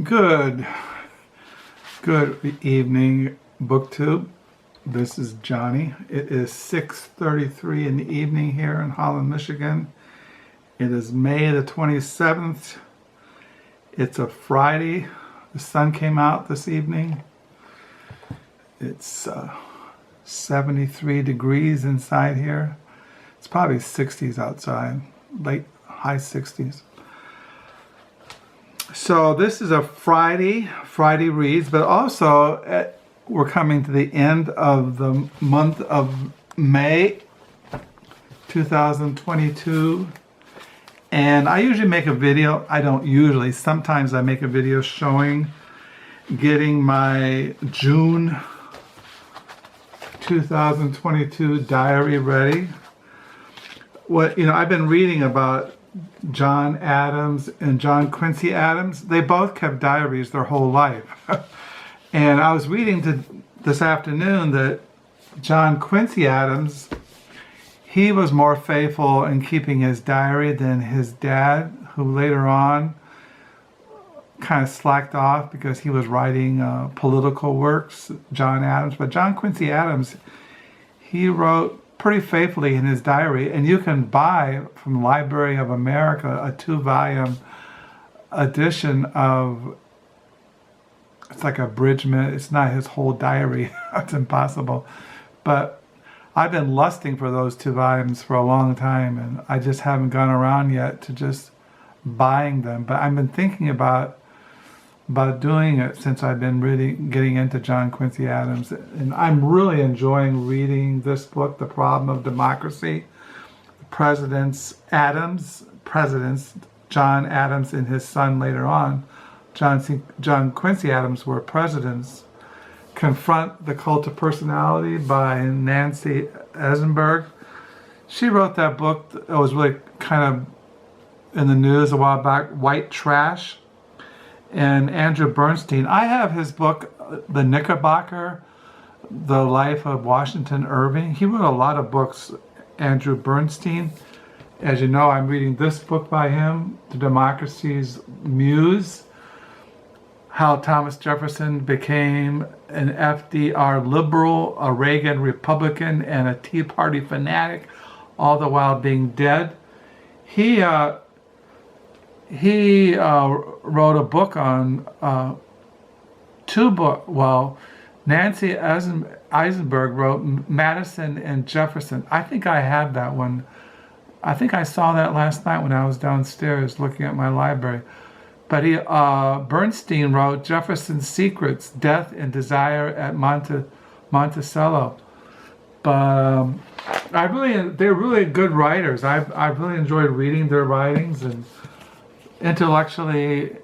Good evening, BookTube. This is Johnny. It is 6:33 in the evening here in Holland, Michigan. It is May the 27th. It's a Friday. The sun came out this evening. It's 73 degrees inside here. It's probably 60s outside, high 60s. So this is a Friday reads, but also we're coming to the end of the month of May 2022. And I usually make a video, sometimes I make a video showing, getting my June 2022 diary ready. I've been reading about John Adams and John Quincy Adams. They both kept diaries their whole life. And I was reading this afternoon that John Quincy Adams, he was more faithful in keeping his diary than his dad, who later on kind of slacked off because he was writing political works, John Adams. But John Quincy Adams, he wrote pretty faithfully in his diary, and you can buy from Library of America a 2-volume edition of, it's like abridgment. It's not his whole diary. It's impossible. But I've been lusting for those 2 volumes for a long time, and I just haven't gone around yet to just buying them. But I've been thinking about doing it since I've been really getting into John Quincy Adams. And I'm really enjoying reading this book, The Problem of Democracy. Presidents, John Adams and his son later on, John Quincy Adams, were presidents. Confront the Cult of Personality by Nancy Isenberg. She wrote that book. It was really kind of in the news a while back, White Trash. And Andrew Burstein, I have his book, The Knickerbocker, The Life of Washington Irving. He wrote a lot of books, Andrew Burstein. As you know, I'm reading this book by him, The Democracy's Muse, How Thomas Jefferson Became an FDR liberal, a Reagan Republican, and a Tea Party fanatic, all the while being dead. He wrote a book on Nancy Isenberg wrote Madison and Jefferson. I think I had that one. I think I saw that last night when I was downstairs looking at my library. But Burstein wrote Jefferson's Secrets, Death and Desire at Monticello. But they're really good writers. I've really enjoyed reading their writings, and intellectually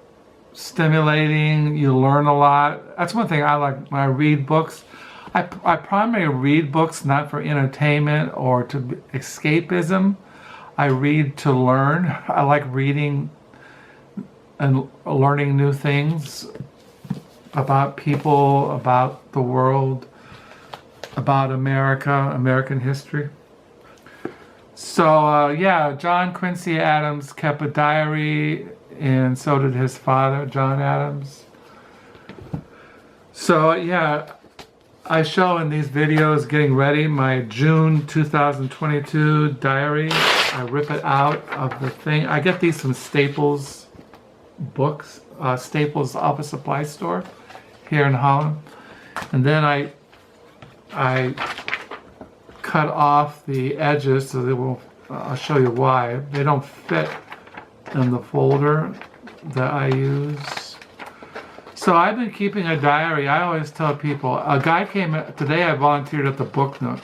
stimulating. You learn a lot. That's one thing I like when I read books. I primarily read books not for entertainment or to escapism. I read to learn. I like reading and learning new things about people, about the world, about America, American history. So John Quincy Adams kept a diary, and so did his father, John Adams. So I show in these videos getting ready my June 2022 diary. I rip it out of the thing. I get these from Staples books, Staples office supply store here in Holland. And then I cut off the edges so they will, I'll show you why. They don't fit in the folder that I use. So I've been keeping a diary. I always tell people, a guy came, today I volunteered at the Book Nook.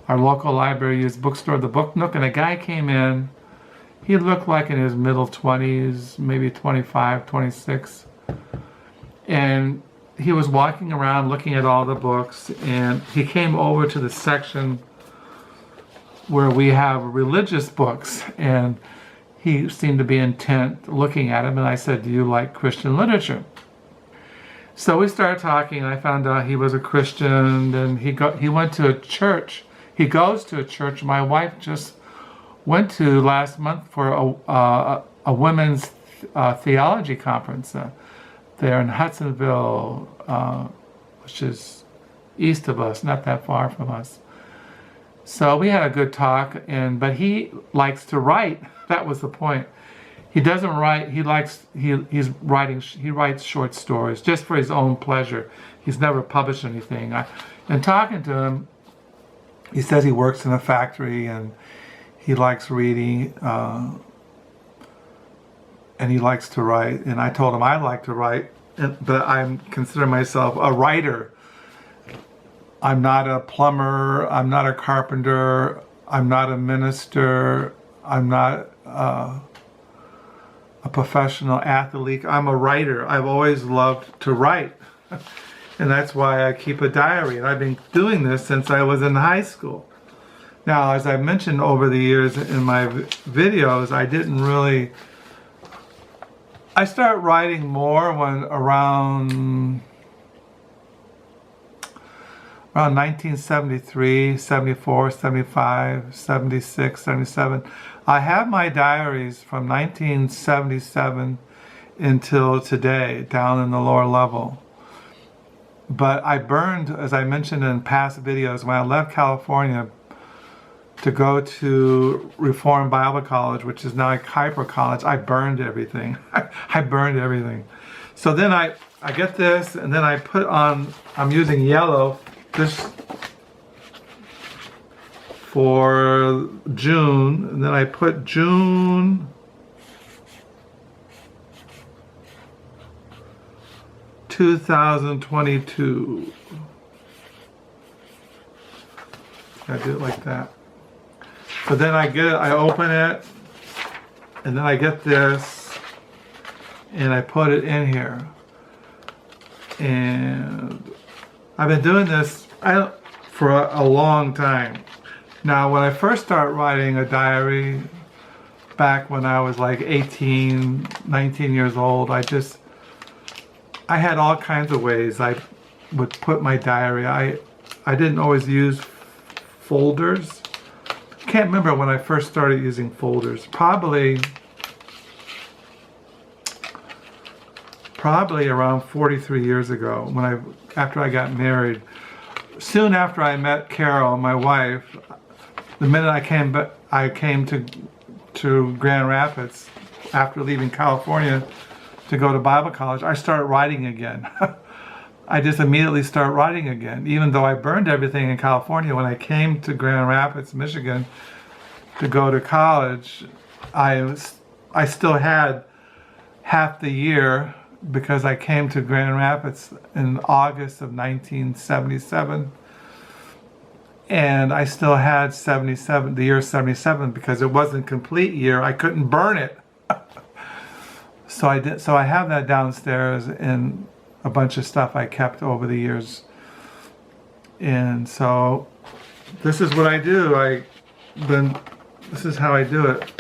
Our local library used bookstore, the Book Nook, and a guy came in. He looked like in his middle 20s, maybe 25, 26. And he was walking around looking at all the books, and he came over to the section where we have religious books, and he seemed to be intent looking at him, and I said, "Do you like Christian literature?" So we started talking, and I found out he was a Christian, and he went to a church. He goes to a church my wife just went to last month for a women's theology conference. there in Hudsonville, which is east of us, not that far from us. So we had a good talk, but he likes to write. That was the point. He doesn't write. He writes short stories just for his own pleasure. He's never published anything. And talking to him, he says he works in a factory and he likes reading, and he likes to write. And I told him I like to write, but I consider myself a writer. I'm not a plumber, I'm not a carpenter, I'm not a minister, I'm not a professional athlete. I'm a writer. I've always loved to write. And that's why I keep a diary. And I've been doing this since I was in high school. Now, as I mentioned over the years in my videos, I started writing more when around 1973, 74, 75, 76, 77. I have my diaries from 1977 until today, down in the lower level. But I burned, as I mentioned in past videos, when I left California to go to Reformed Bible College, which is now a Kuiper College, I burned everything. I burned everything. So then I get this, and then I put on, I'm using yellow, this for June, and then I put June 2022. I do it like that. So then I open it, and then I get this, and I put it in here. And I've been doing this for a long time. Now, when I first started writing a diary, back when I was like 18, 19 years old, I had all kinds of ways I would put my diary. I didn't always use folders. I can't remember when I first started using folders. Probably around 43 years ago, after I got married. Soon after I met Carol, my wife, the minute I came to Grand Rapids after leaving California to go to Bible college, I started writing again. I just immediately started writing again, even though I burned everything in California. When I came to Grand Rapids, Michigan, to go to college, I still had half the year, because I came to Grand Rapids in August of 1977, and I still had the year 77, because it wasn't a complete year. I couldn't burn it. So I have that downstairs in a bunch of stuff I kept over the years. And so this is what I do. This is how I do it.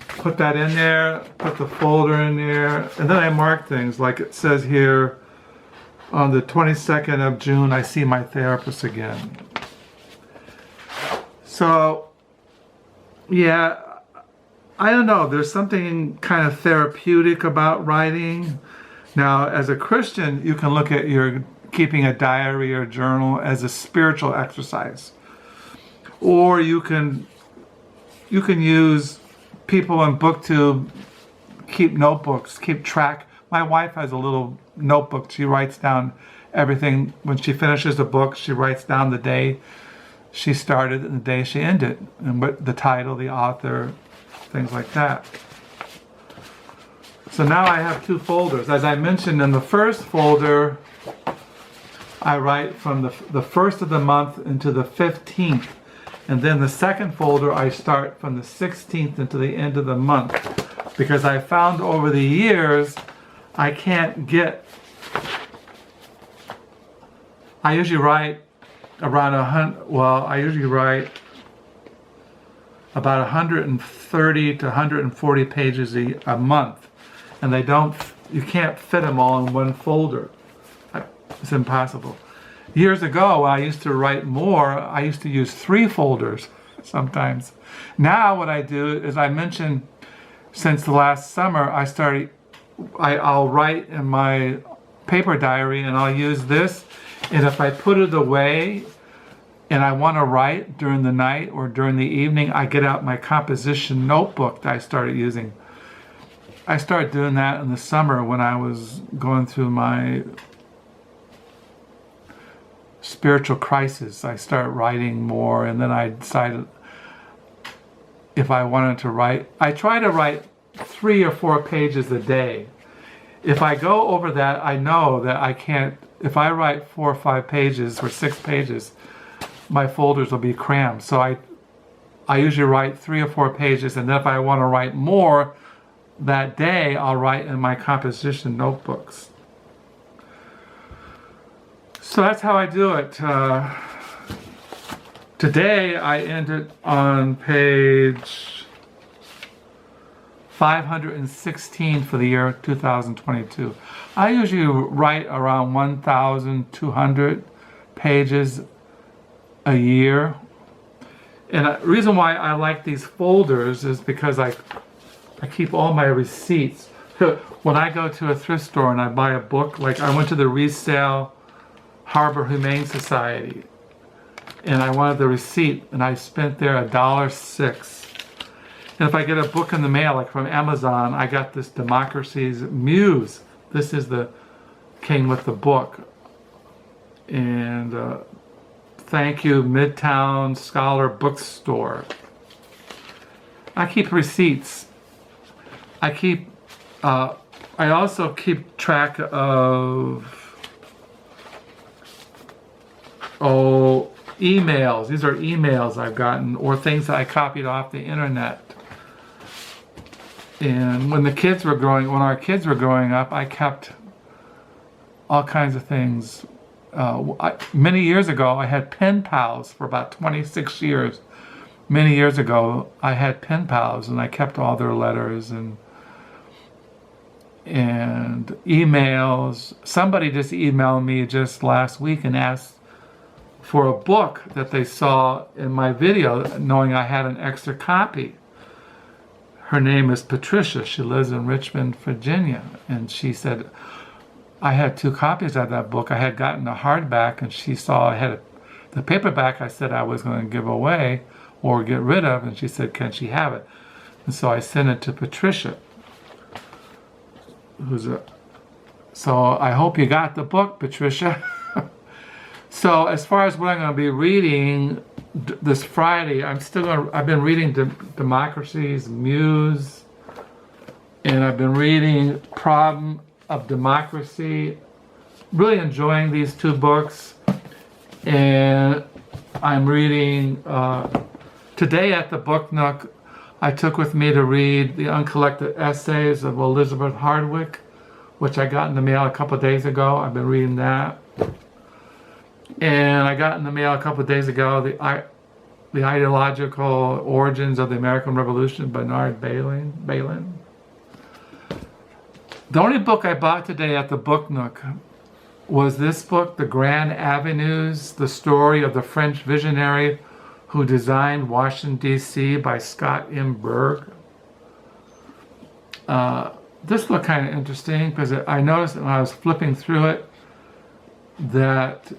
Put that in there, put the folder in there, and then I mark things. Like it says here, on the 22nd of June, I see my therapist again. So, yeah, I don't know, there's something kind of therapeutic about writing. Now, as a Christian, you can look at keeping a diary or journal as a spiritual exercise. Or you can use people in BookTube, keep notebooks, keep track. My wife has a little notebook. She writes down everything. When she finishes a book, she writes down the day she started and the day she ended, and what the title, the author, things like that. So now I have two folders. As I mentioned, in the first folder, I write from the first of the month into the 15th. And then the second folder, I start from the 16th into the end of the month. Because I found over the years, I can't get... I usually write around I usually write about 130 to 140 pages a month. And you can't fit them all in one folder. It's impossible. Years ago, I used to write more. I used to use 3 folders sometimes. Now what I do is, I mentioned, since the last summer, I started I'll write in my paper diary, and I'll use this. And if I put it away and I want to write during the night or during the evening, I get out my composition notebook that I started using. I started doing that in the summer when I was going through my spiritual crisis. I started writing more, and then I decided if I wanted to write. I try to write 3 or 4 pages a day. If I go over that, I know that I can't. If I write 4 or 5 pages or 6 pages, my folders will be crammed. So I usually write 3 or 4 pages, and then if I want to write more that day, I'll write in my composition notebooks. So that's how I do it. Today I ended on page 516 for the year 2022. I usually write around 1,200 pages a year. And the reason why I like these folders is because I keep all my receipts. When I go to a thrift store and I buy a book, like I went to the resale Harbor Humane Society, and I wanted the receipt, and I spent there $1.06. And if I get a book in the mail, like from Amazon, I got this Democracy's Muse. This is came with the book. And thank you, Midtown Scholar Bookstore. I keep receipts. I also keep track of emails. These are emails I've gotten or things that I copied off the internet. And when our kids were growing up, I kept all kinds of things. Many years ago, I had pen pals for about 26 years. Many years ago, I had pen pals, and I kept all their letters and emails. Somebody just emailed me just last week and asked for a book that they saw in my video, knowing I had an extra copy. Her name is Patricia. She lives in Richmond, Virginia. And she said, I had 2 copies of that book. I had gotten a hardback, and she saw I had the paperback I said I was going to give away or get rid of, and she said, can she have it? And so I sent it to Patricia. So I hope you got the book, Patricia. So as far as what I'm going to be reading this Friday, I've been reading Democracy's Muse, and I've been reading Problem of Democracy. Really enjoying these 2 books. And I'm reading, today at the Book Nook, I took with me to read the Uncollected Essays of Elizabeth Hardwick, which I got in the mail a couple of days ago. I've been reading that. And I got in the mail a couple of days ago the Ideological Origins of the American Revolution by Bailyn. The only book I bought today at the Book Nook was this book, The Grand Avenues, the story of the French visionary who designed Washington, D.C. by Scott M. Berg. This looked kind of interesting because I noticed when I was flipping through it that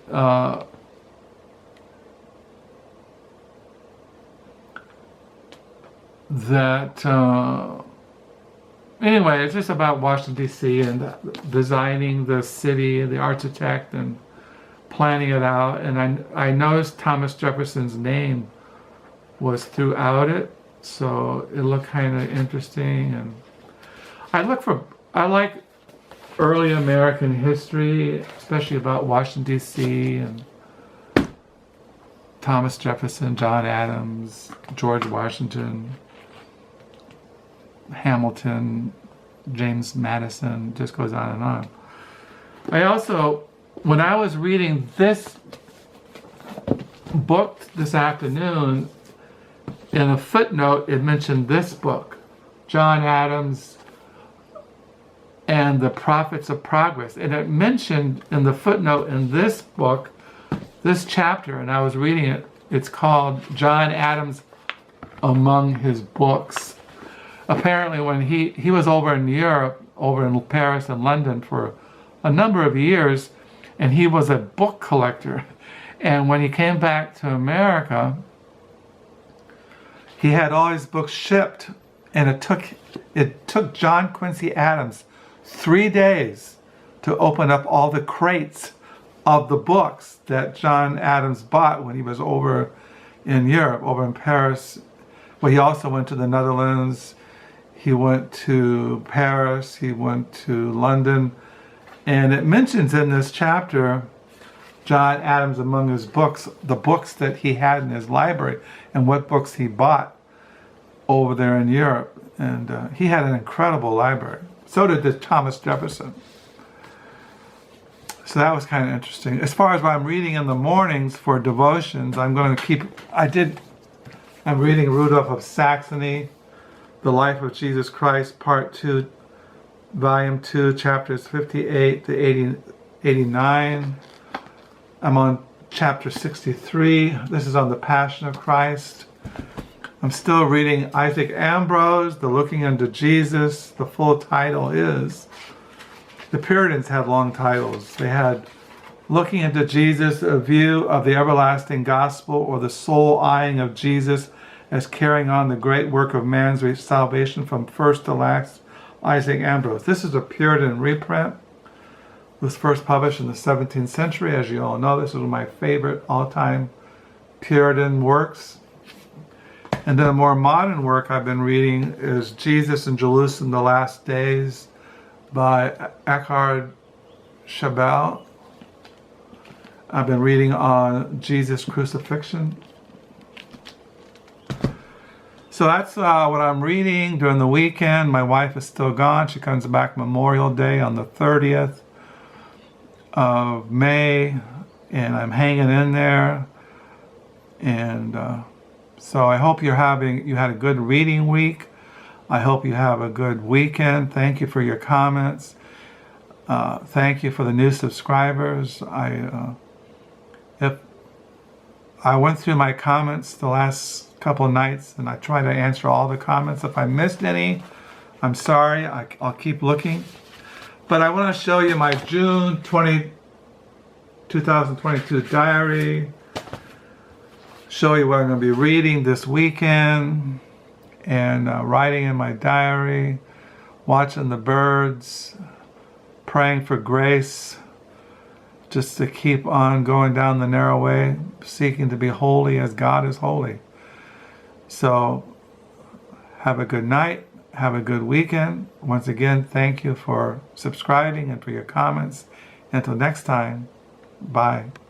anyway, it's just about Washington, D.C. and designing the city, the architect, and planning it out. And I noticed Thomas Jefferson's name was throughout it, so it looked kind of interesting. And I like early American history, especially about Washington, D.C. and Thomas Jefferson, John Adams, George Washington, Hamilton, James Madison, just goes on and on. I also, when I was reading this book this afternoon, in a footnote, it mentioned this book, John Adams and the Prophets of Progress. And it mentioned in the footnote in this book, this chapter, and I was reading it, it's called John Adams Among His Books. Apparently when he was over in Europe over in Paris and London for a number of years, and he was a book collector. And when he came back to America, he had all his books shipped, and it took John Quincy Adams 3 days to open up all the crates of the books that John Adams bought when he was over in Europe, over in Paris. Well, he also went to the Netherlands, he went to Paris, he went to London, and it mentions in this chapter John Adams among his books, the books that he had in his library and what books he bought over there in Europe. And he had an incredible library. So did Thomas Jefferson. So that was kind of interesting. As far as what I'm reading in the mornings for devotions, I'm going to keep, I'm reading Ludolph of Saxony, The Life of Jesus Christ, Part 2, Volume 2, Chapters 58 to 89. I'm on Chapter 63. This is on the Passion of Christ. I'm still reading Isaac Ambrose, The Looking Unto Jesus. The full title is, the Puritans had long titles. They had Looking Into Jesus, A View of the Everlasting Gospel, or The Soul Eyeing of Jesus as Carrying on the Great Work of Man's Salvation from First to Last, Isaac Ambrose. This is a Puritan reprint. It was first published in the 17th century. As you all know, this is one of my favorite all-time Puritan works. And then a more modern work I've been reading is Jesus in Jerusalem, The Last Days by Eckhard Schabel. I've been reading on Jesus' crucifixion. So that's what I'm reading during the weekend. My wife is still gone. She comes back Memorial Day on the 30th of May, and I'm hanging in there. And so I hope you had a good reading week. I hope you have a good weekend. Thank you for your comments. Thank you for the new subscribers. If I went through my comments the last couple of nights, and I try to answer all the comments. If I missed any, I'm sorry. I'll keep looking. But I want to show you my June 2022 diary. Show you what I'm going to be reading this weekend, and writing in my diary, watching the birds, praying for grace, just to keep on going down the narrow way, seeking to be holy as God is holy. So have a good night, have a good weekend. Once again, thank you for subscribing and for your comments. Until next time, bye.